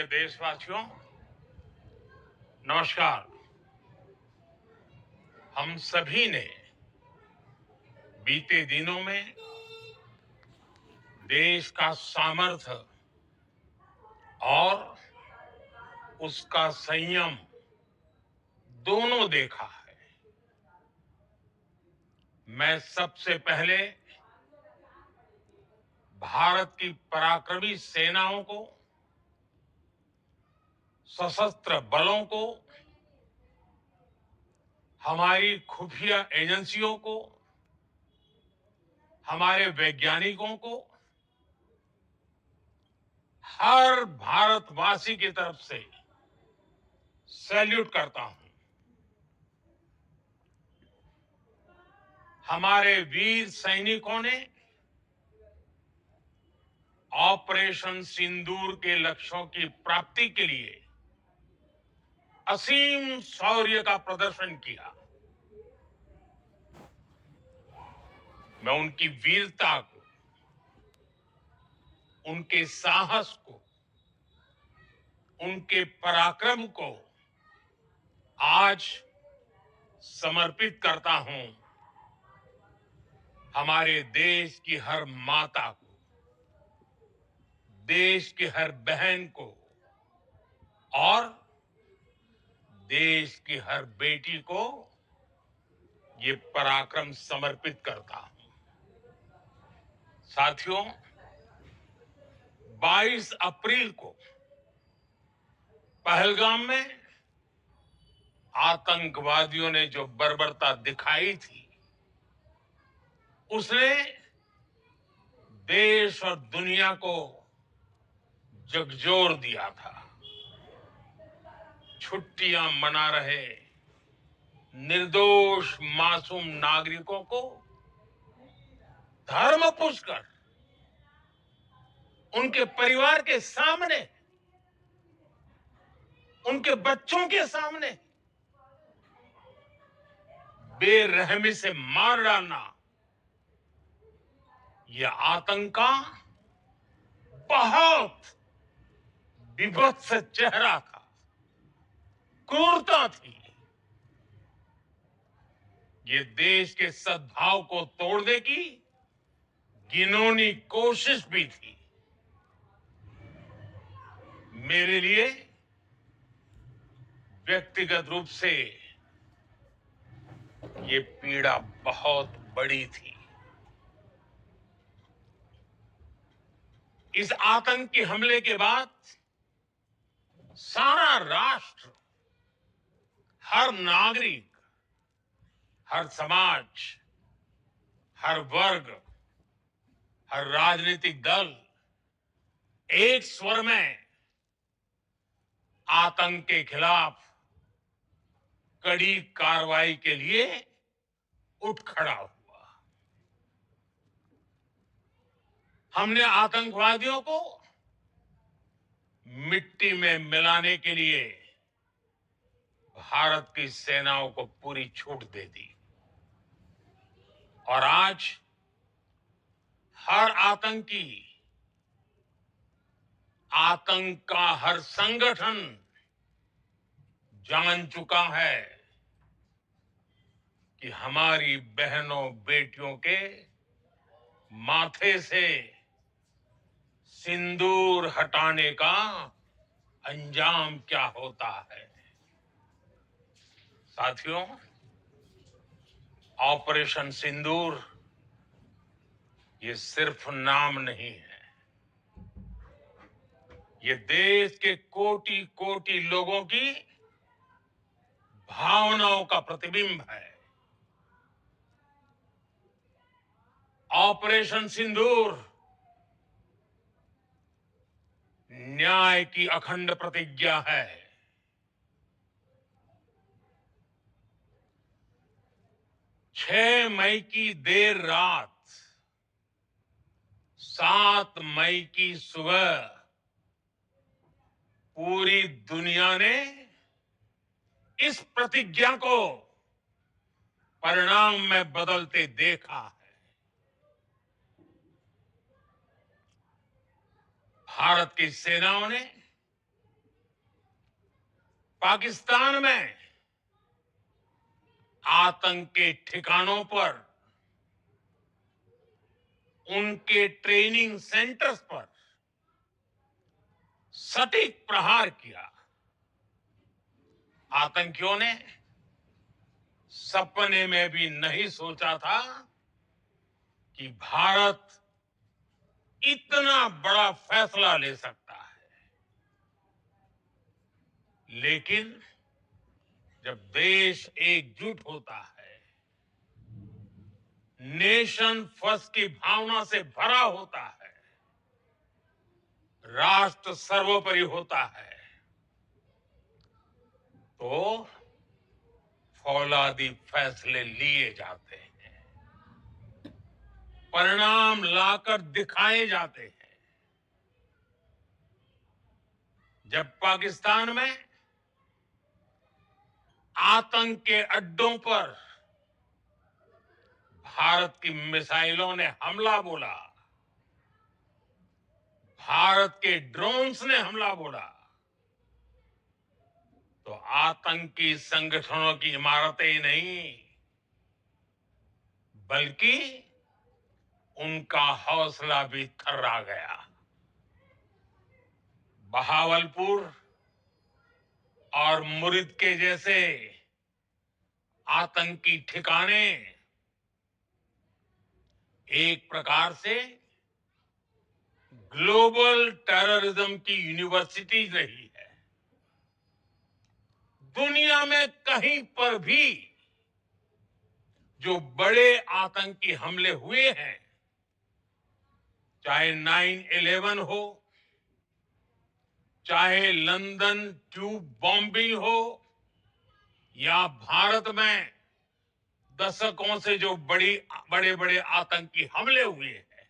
प्रिय देशवासियों, नमस्कार। हम सभी ने बीते दिनों में देश का सामर्थ्य और उसका संयम दोनों देखा है। मैं सबसे पहले भारत की पराक्रमी सेनाओं को, सशस्त्र बलों को, हमारी खुफिया एजेंसियों को, हमारे वैज्ञानिकों को, हर भारतवासी की तरफ से सैल्यूट करता हूं। हमारे वीर सैनिकों ने ऑपरेशन सिंदूर के लक्ष्यों की प्राप्ति के लिए असीम शौर्य का प्रदर्शन किया। मैं उनकी वीरता को, उनके साहस को, उनके पराक्रम को आज समर्पित करता हूं हमारे देश की हर माता को, देश की हर बहन को और देश की हर बेटी को ये पराक्रम समर्पित करता हूं। साथियों, 22 अप्रैल को पहलगाम में आतंकवादियों ने जो बर्बरता दिखाई थी, उसने देश और दुनिया को झकझोर दिया था। छुट्टियां मना रहे निर्दोष मासूम नागरिकों को धर्म पूछकर उनके परिवार के सामने, उनके बच्चों के सामने बेरहमी से मार डालना, यह आतंक का बहुत विभत्स चेहरा था, क्रूरता थी। ये देश के सद्भाव को तोड़ने की घिनौनी कोशिश भी थी। मेरे लिए व्यक्तिगत रूप से ये पीड़ा बहुत बड़ी थी। इस आतंकी हमले के बाद सारा राष्ट्र, हर नागरिक, हर समाज, हर वर्ग, हर राजनीतिक दल एक स्वर में आतंक के खिलाफ कड़ी कार्रवाई के लिए उठ खड़ा हुआ। हमने आतंकवादियों को मिट्टी में मिलाने के लिए भारत की सेनाओं को पूरी छूट दे दी और आज हर आतंकी, आतंक का हर संगठन जान चुका है कि हमारी बहनों बेटियों के माथे से सिंदूर हटाने का अंजाम क्या होता है। साथियों, ऑपरेशन सिंदूर ये सिर्फ नाम नहीं है, ये देश के कोटि कोटि लोगों की भावनाओं का प्रतिबिंब है। ऑपरेशन सिंदूर न्याय की अखंड प्रतिज्ञा है। 6 मई की देर रात, 7 मई की सुबह पूरी दुनिया ने इस प्रतिज्ञा को परिणाम में बदलते देखा है। भारत की सेनाओं ने पाकिस्तान में आतंक के ठिकानों पर, उनके ट्रेनिंग सेंटर्स पर सटीक प्रहार किया। आतंकियों ने सपने में भी नहीं सोचा था कि भारत इतना बड़ा फैसला ले सकता है। लेकिन जब देश एकजुट होता है, नेशन फर्स्ट की भावना से भरा होता है, राष्ट्र सर्वोपरि होता है, तो फौलादी फैसले लिए जाते हैं, परिणाम लाकर दिखाए जाते हैं। जब पाकिस्तान में आतंक के अड्डों पर भारत की मिसाइलों ने हमला बोला, भारत के ड्रोन्स ने हमला बोला, तो आतंकी संगठनों की इमारतें ही नहीं, बल्कि उनका हौसला भी थर्रा गया। बहावलपुर और मुरिद के जैसे आतंकी ठिकाने एक प्रकार से ग्लोबल टेररिज्म की यूनिवर्सिटी रही है। दुनिया में कहीं पर भी जो बड़े आतंकी हमले हुए हैं, चाहे 9/11 हो, चाहे लंदन ट्यूब बॉम्बिंग हो, या भारत में दशकों से जो बड़े बड़े आतंकी हमले हुए हैं,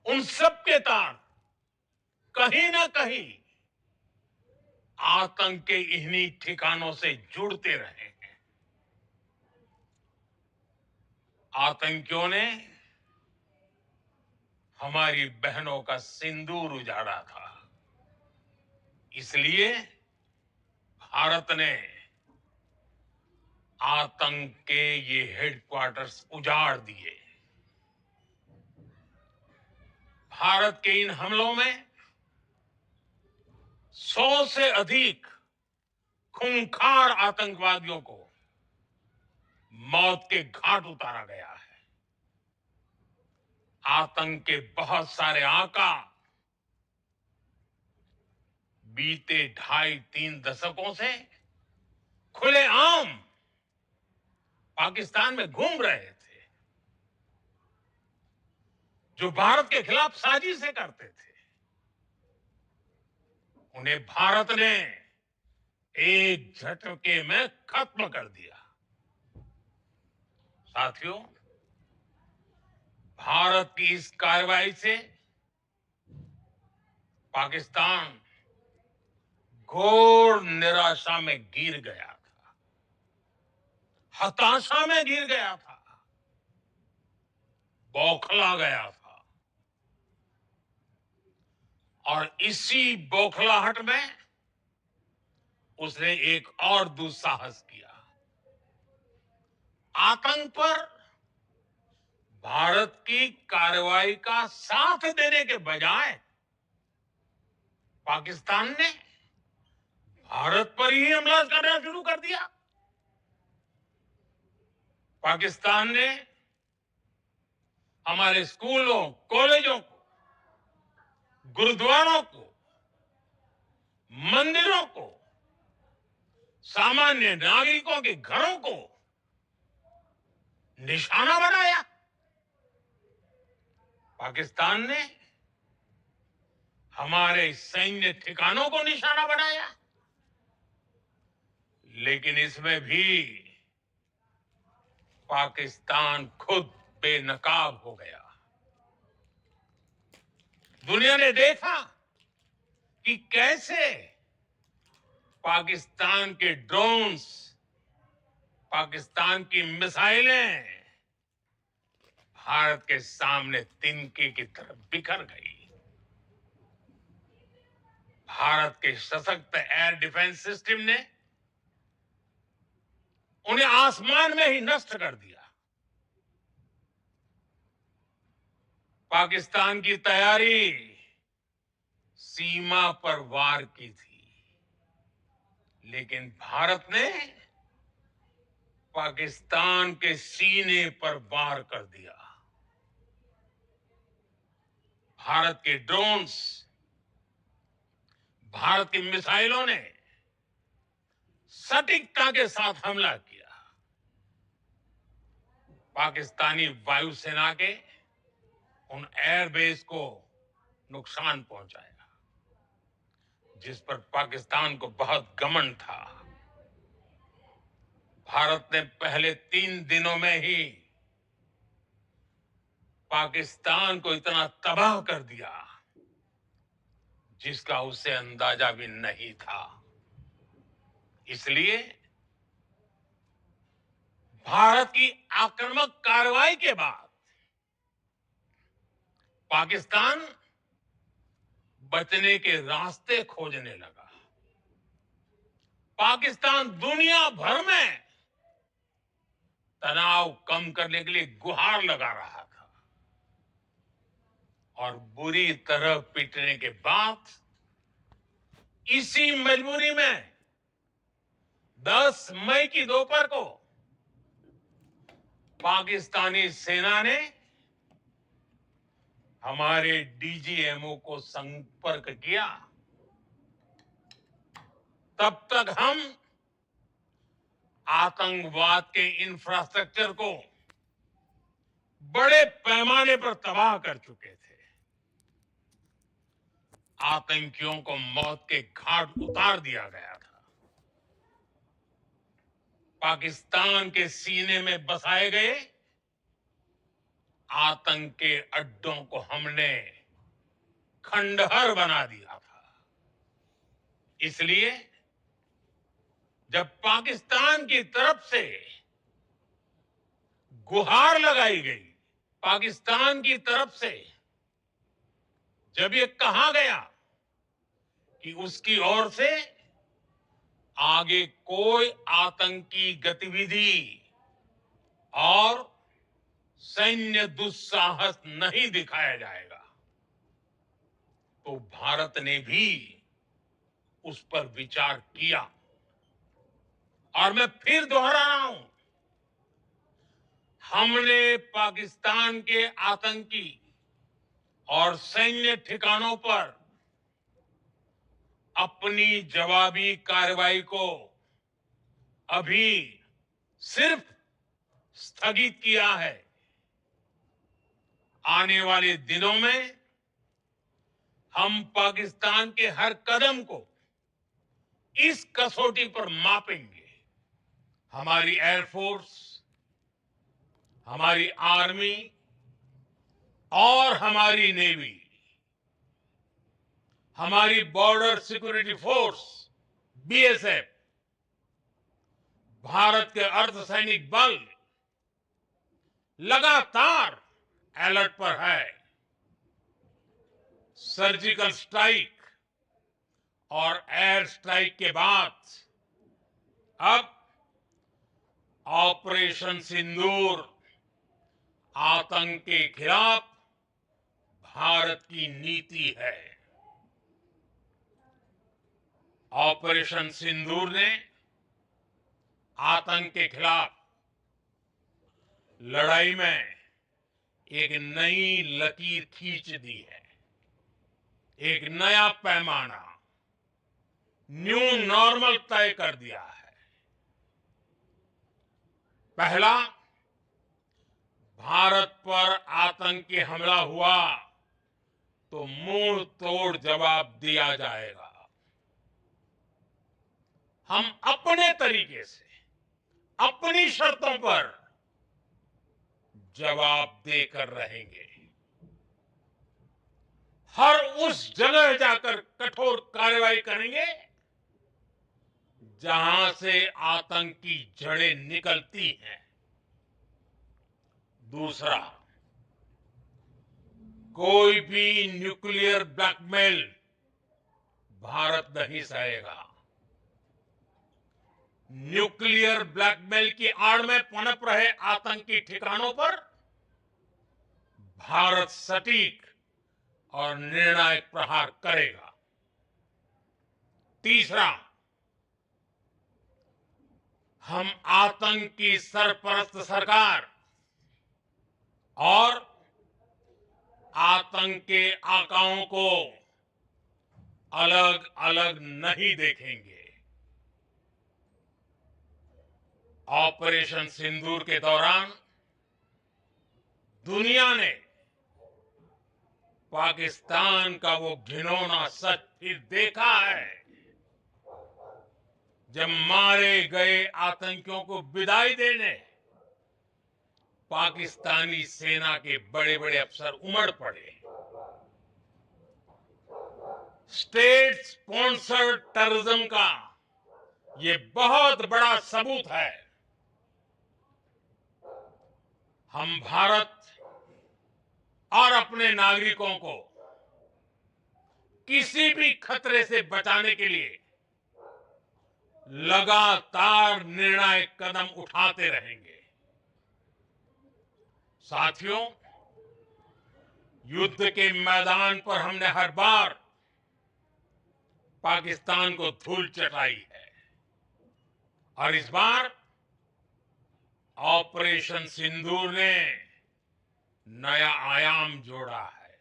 उन सब के तार कहीं ना कहीं आतंक के इन्हीं ठिकानों से जुड़ते रहे हैं। आतंकियों ने हमारी बहनों का सिंदूर उजाड़ा था, इसलिए भारत ने आतंक के ये हेडक्वार्टर्स उजाड़ दिए। भारत के इन हमलों में 100 से अधिक खूंखार आतंकवादियों को मौत के घाट उतारा गया है। आतंक के बहुत सारे आका बीते 2.5-3 दशकों से खुलेआम पाकिस्तान में घूम रहे थे, जो भारत के खिलाफ साजिशें करते थे। उन्हें भारत ने एक झटके में खत्म कर दिया। साथियों, भारत की इस कार्रवाई से पाकिस्तान घोर निराशा में गिर गया था, हताशा में गिर गया था, बौखला गया था। और इसी बौखलाहट में उसने एक और दुस्साहस किया। आतंक पर भारत की कार्रवाई का साथ देने के बजाय पाकिस्तान ने भारत पर ही हमला करना शुरू कर दिया। पाकिस्तान ने हमारे स्कूलों, कॉलेजों को, गुरुद्वारों को, मंदिरों को, सामान्य नागरिकों के घरों को निशाना बनाया। पाकिस्तान ने हमारे सैन्य ठिकानों को निशाना बनाया। लेकिन इसमें भी पाकिस्तान खुद बेनकाब हो गया। दुनिया ने देखा कि कैसे पाकिस्तान के ड्रोन्स, पाकिस्तान की मिसाइलें भारत के सामने तिनके की तरफ बिखर गई। भारत के सशक्त एयर डिफेंस सिस्टम ने उन्हें आसमान में ही नष्ट कर दिया। पाकिस्तान की तैयारी सीमा पर वार की थी, लेकिन भारत ने पाकिस्तान के सीने पर वार कर दिया। भारत के ड्रोन्स, भारत की मिसाइलों ने सटीकता के साथ हमला किया। पाकिस्तानी वायुसेना के उन एयरबेस को नुकसान पहुंचाया, जिस पर पाकिस्तान को बहुत घमंड था। भारत ने पहले 3 दिनों में ही पाकिस्तान को इतना तबाह कर दिया, जिसका उसे अंदाजा भी नहीं था। इसलिए भारत की आक्रामक कार्रवाई के बाद पाकिस्तान बचने के रास्ते खोजने लगा। पाकिस्तान दुनिया भर में तनाव कम करने के लिए गुहार लगा रहा था, और बुरी तरह पिटने के बाद इसी मजबूरी में 10 मई की दोपहर को पाकिस्तानी सेना ने हमारे डीजीएमओ को संपर्क किया। तब तक हम आतंकवाद के इंफ्रास्ट्रक्चर को बड़े पैमाने पर तबाह कर चुके थे। आतंकियों को मौत के घाट उतार दिया गया था। पाकिस्तान के सीने में बसाए गए आतंक के अड्डों को हमने खंडहर बना दिया था। इसलिए जब पाकिस्तान की तरफ से गुहार लगाई गई, पाकिस्तान की तरफ से जब ये कहा गया कि उसकी ओर से आगे कोई आतंकी गतिविधि और सैन्य दुस्साहस नहीं दिखाया जाएगा, तो भारत ने भी उस पर विचार किया। और मैं फिर दोहरा रहा हूं, हमने पाकिस्तान के आतंकी और सैन्य ठिकानों पर अपनी जवाबी कार्रवाई को अभी सिर्फ स्थगित किया है। आने वाले दिनों में हम पाकिस्तान के हर कदम को इस कसौटी पर मापेंगे। हमारी एयरफोर्स, हमारी आर्मी और हमारी नेवी, हमारी border security force BSF, Bharat के अर्धसैनिक बल लगातार अलर्ट पर है। सर्जिकल स्ट्राइक और एयर स्ट्राइक के बाद अब ऑपरेशन सिंदूर आतंक के खिलाफ भारत की नीति है। ऑपरेशन सिंदूर ने आतंक के खिलाफ लड़ाई में एक नई लकीर खींच दी है, एक नया पैमाना, न्यू नॉर्मल तय कर दिया है। पहला, भारत पर आतंकी हमला हुआ तो मुंह तोड़ जवाब दिया जाएगा। हम अपने तरीके से, अपनी शर्तों पर जवाब देकर रहेंगे। हर उस जगह जाकर कठोर कार्रवाई करेंगे जहां से आतंक की जड़ें निकलती हैं। दूसरा, कोई भी न्यूक्लियर ब्लैकमेल भारत नहीं सहेगा। न्यूक्लियर ब्लैकमेल की आड़ में पनप रहे आतंकी ठिकानों पर भारत सटीक और निर्णायक प्रहार करेगा। तीसरा, हम आतंक की सरपरस्त सरकार और आतंक के आकाओं को अलग अलग नहीं देखेंगे। ऑपरेशन सिंदूर के दौरान दुनिया ने पाकिस्तान का वो घिनौना सच फिर देखा है, जब मारे गए आतंकियों को विदाई देने पाकिस्तानी सेना के बड़े बड़े अफसर उमड़ पड़े। स्टेट स्पॉन्सर्ड टेररिज्म का ये बहुत बड़ा सबूत है। हम भारत और अपने नागरिकों को किसी भी खतरे से बचाने के लिए लगातार निर्णायक कदम उठाते रहेंगे। साथियों, युद्ध के मैदान पर हमने हर बार पाकिस्तान को धूल चटाई है और इस बार ऑपरेशन सिंदूर ने नया आयाम जोड़ा है।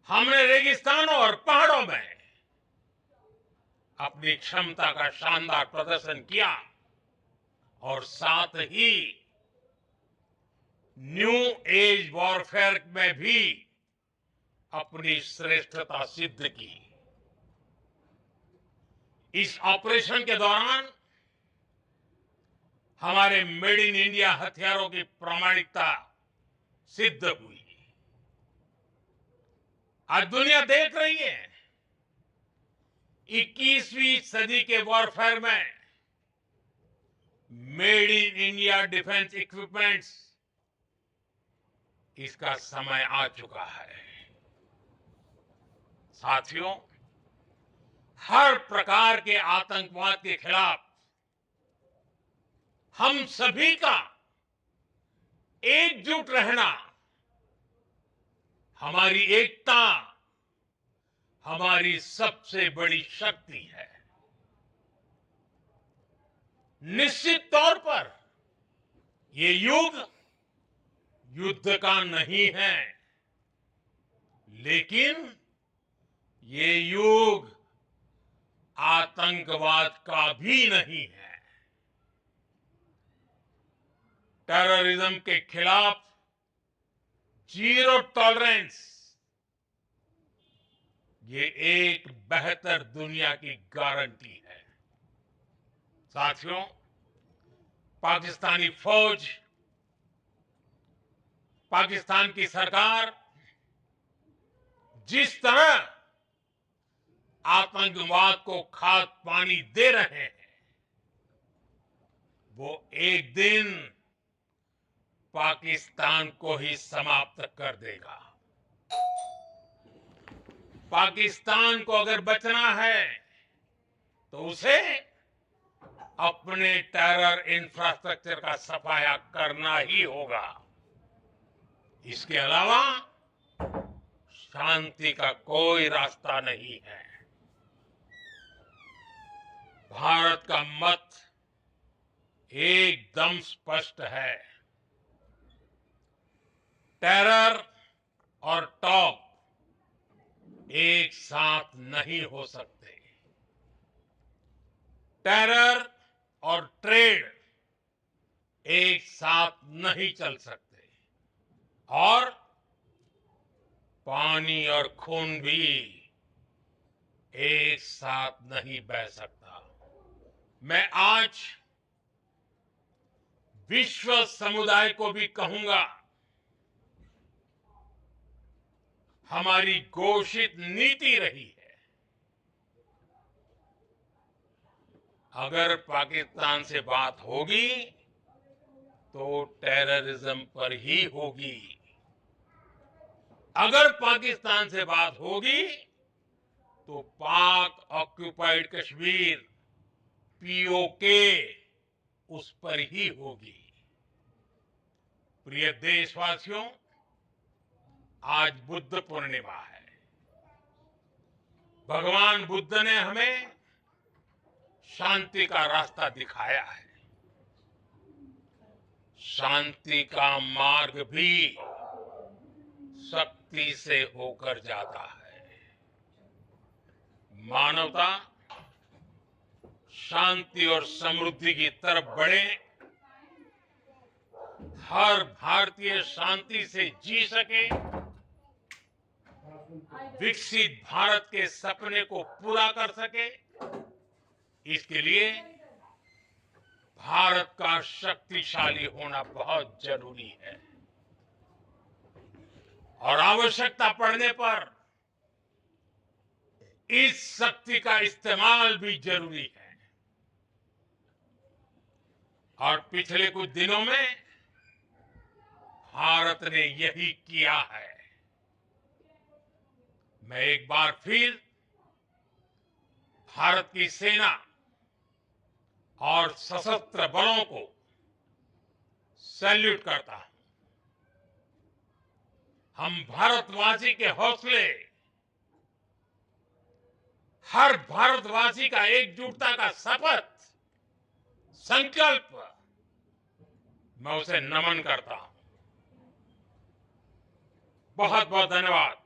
हमने रेगिस्तानों और पहाड़ों में अपनी क्षमता का शानदार प्रदर्शन किया और साथ ही न्यू एज वॉरफेयर में भी अपनी श्रेष्ठता सिद्ध की। इस ऑपरेशन के दौरान हमारे मेड इन इंडिया हथियारों की प्रामाणिकता सिद्ध हुई। आज दुनिया देख रही है 21वीं सदी के वॉरफेयर में made in India defence equipments, इसका समय आ चुका है। साथियों, हर प्रकार के आतंकवाद के खिलाफ हम सभी का एकजुट रहना, हमारी एकता हमारी सबसे बड़ी शक्ति है। निश्चित तौर पर ये युग युद्ध का नहीं है, लेकिन ये युग आतंकवाद का भी नहीं है। टेररिज्म के खिलाफ जीरो टॉलरेंस, ये एक बेहतर दुनिया की गारंटी है। साथियों, पाकिस्तानी फौज, पाकिस्तान की सरकार जिस तरह आतंकवाद को खाद पानी दे रहे हैं, वो एक दिन पाकिस्तान को ही समाप्त कर देगा। पाकिस्तान को अगर बचना है तो उसे अपने टेरर इंफ्रास्ट्रक्चर का सफाया करना ही होगा। इसके अलावा शांति का कोई रास्ता नहीं है। भारत का मत एकदम स्पष्ट है। टेरर और टॉप एक साथ नहीं हो सकते। टेरर और ट्रेड एक साथ नहीं चल सकते और पानी और खून भी एक साथ नहीं बह सकता। मैं आज विश्व समुदाय को भी कहूंगा, हमारी घोषित नीति रही है, अगर पाकिस्तान से बात होगी तो टेररिज्म पर ही होगी। अगर पाकिस्तान से बात होगी तो पाक ऑक्युपाइड कश्मीर पीओके उस पर ही होगी। प्रिय देशवासियों, आज बुद्ध पूर्णिमा है। भगवान बुद्ध ने हमें शांति का रास्ता दिखाया है। शांति का मार्ग भी शक्ति से होकर जाता है। मानवता शांति और समृद्धि की तरफ बढ़े, हर भारतीय शांति से जी सके, विकसित भारत के सपने को पूरा कर सके, इसके लिए भारत का शक्तिशाली होना बहुत जरूरी है। और आवश्यकता पड़ने पर इस शक्ति का इस्तेमाल भी जरूरी है। और पिछले कुछ दिनों में भारत ने यही किया है। मैं एक बार फिर भारत की सेना और सशस्त्र बलों को सैल्यूट करता हूं। हम भारतवासी के हौसले, हर भारतवासी का एकजुटता का शपथ, संकल्प, मैं उसे नमन करता हूं। बहुत बहुत धन्यवाद।